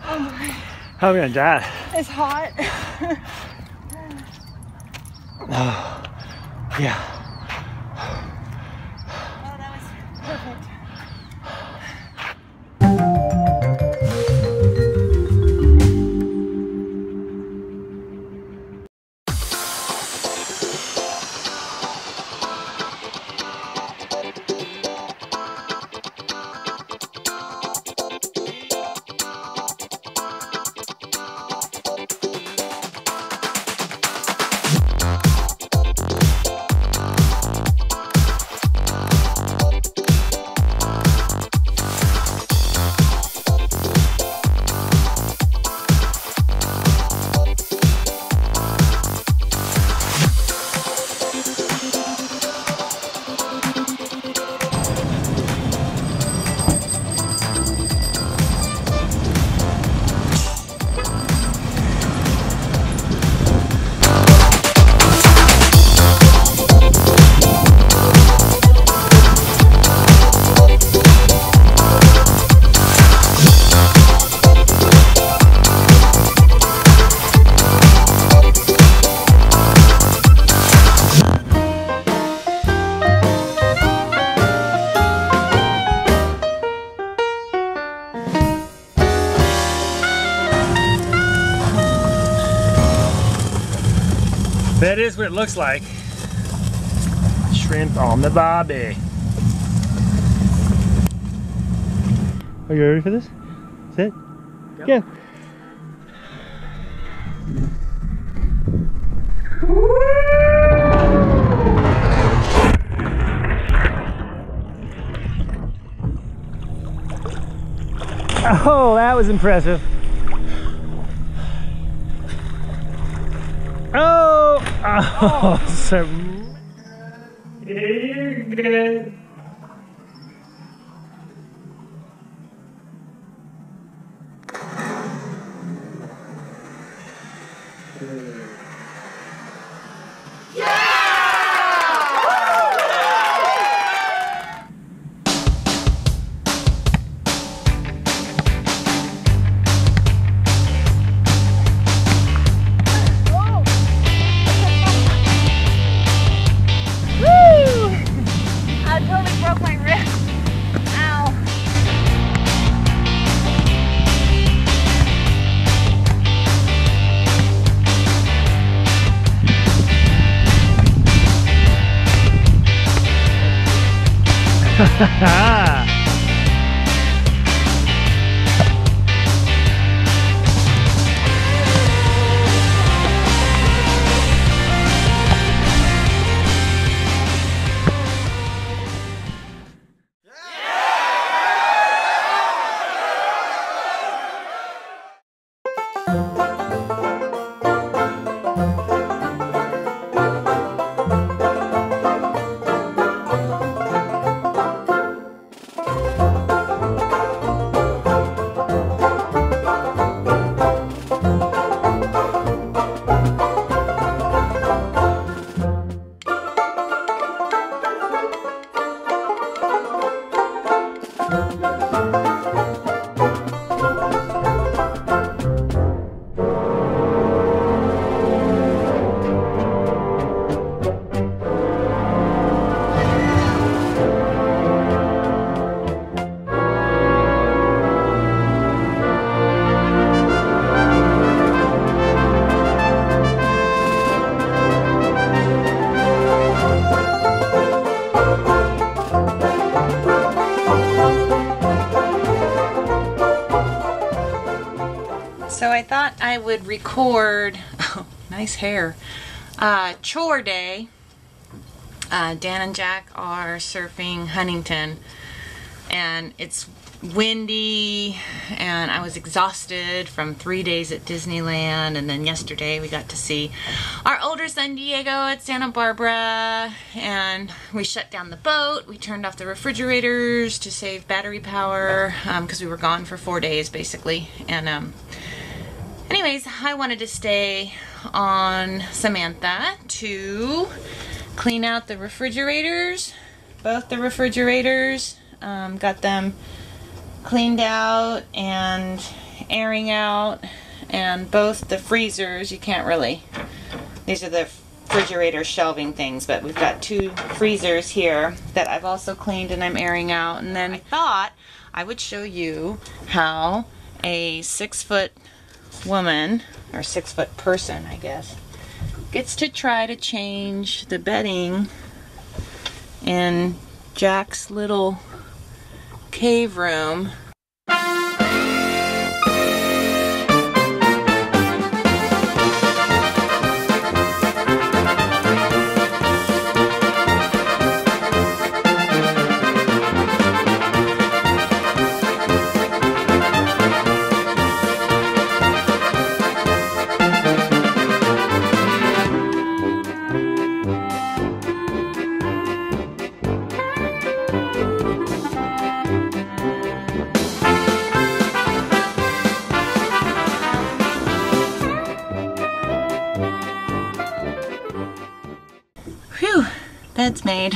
How are we gonna die? It's hot. Oh, yeah. Oh, that was perfect. That is what it looks like. Shrimp on the bobby. Are you ready for this? Sit. Go. Oh, that was impressive. Oh, so you're good. So I thought I would record, oh, nice hair, chore day. Dan and Jack are surfing Huntington, and it's windy, and I was exhausted from 3 days at Disneyland, and then yesterday we got to see our older son Diego at Santa Barbara, and we shut down the boat. We turned off the refrigerators to save battery power because we were gone for 4 days basically, and anyways, I wanted to stay on Samantha to clean out the refrigerators, both the refrigerators, got them cleaned out and airing out, and both the freezers, you can't really, these are the refrigerator shelving things, but we've got 2 freezers here that I've also cleaned and I'm airing out. And then I thought I would show you how a 6-foot woman, or 6-foot person I guess, gets to try to change the bedding in Jack's little cave room. Phew, bed's made.